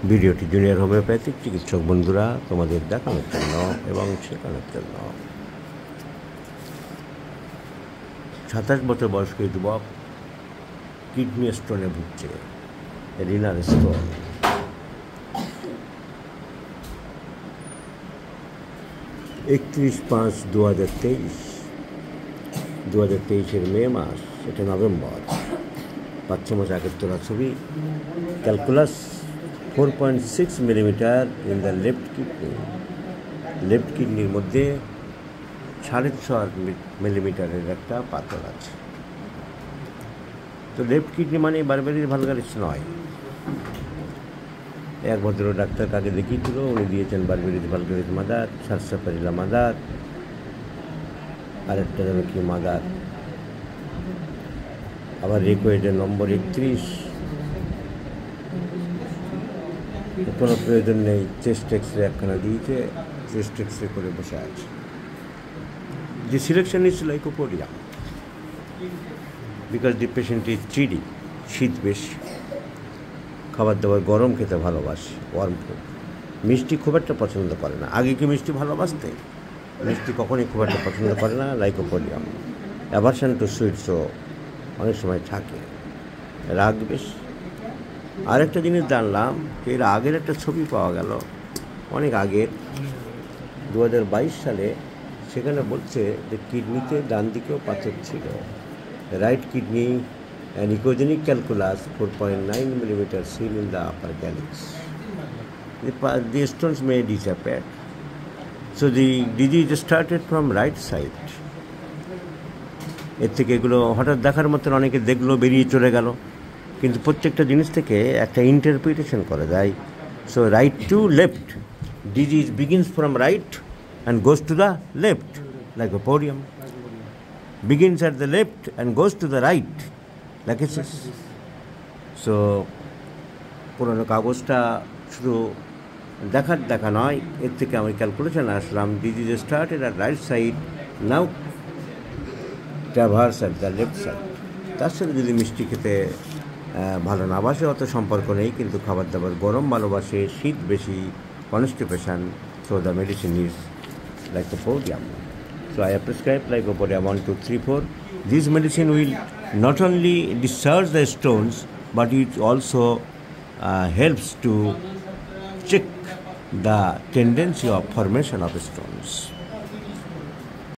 ভিডিওটি junior homeopathic চিকিৎসক বন্ধুরা তোমাদের দেখানোর জন্য এবং শেখানোর জন্য। 27 বছর বয়স্ক যুবক কিডনি স্টোনে ভুগছে, রিনাল স্টোন। একত্রিশ 5/2023 মে মাস, এটা নভেম্বর, 5 মাস আগের তোলা ছবি। Calculus 4.6 millimetre in the left কিডনির মধ্যে 6.5 মিলিমিটারের একটা পাথর আছে। তো লেফট কিডনি মানে বারবারিস ভালগারিস নয়। এক ভদ্র ডাক্তার কাকে দেখিয়েছিল, উনি দিয়েছেন বারবারিস ভালগারিস মাদার, সারসাপারিলা মাদার, আরেকটা যেন কি মাদার, আবার রেকোয়েডের নম্বর 31। কোনো প্রয়োজন নেই, চেস্ট এক্সরে একখানা দিয়েছে, চেস্ট এক্সরে করে বসে আছে। The selection is lycopodium because the patient is chilly, শীত বেশি, খাবার দাবার গরম খেতে ভালোবাসে, ওয়ার্ম ফুড, মিষ্টি খুব একটা পছন্দ করে না। আগে কি মিষ্টি ভালোবাসতে? মিষ্টি কখনই খুব একটা পছন্দ করে না। লাইকোপোডিয়াম, অ্যাভারশন টু সুইটসও অনেক সময় থাকে, রাগ বেশি। আরেকটা জিনিস জানলাম, এর আগের একটা ছবি পাওয়া গেল, অনেক আগের, 2022 সালে। সেখানে বলছে যে কিডনিতে ডান দিকেও পাথর ছিল। Right kidney and echogenic calculus 4.9 millimeter seal in the upper calyx. The stones may disappear. So the disease started from right side. এর থেকে এগুলো হঠাৎ দেখার মতন অনেকে দেখলো, বেরিয়ে চলে গেল, কিন্তু প্রত্যেকটা জিনিস থেকে একটা ইন্টারপ্রিটেশন করা যায়। So right to left, disease begins from right and goes to the left, like a podium. Begins at the left and goes to the right, like it is. So, পুরোনো কাগজটা শুধু দেখা নয়, এর থেকে আমি calculation Aslam, disease started at right side, now traverse at the left side. তার সাথে যদি মিষ্টি খেতে ভালো না বাসে, অত সম্পর্ক নেই, কিন্তু খাবার দাবার গরম ভালোবাসে, শীত বেশি, constipation, so the medicine is lycopodium. So I have prescribed lycopodium 1, 2, 3, 4. This medicine will not only discharge the stones, but it also helps to check the tendency of formation of stones.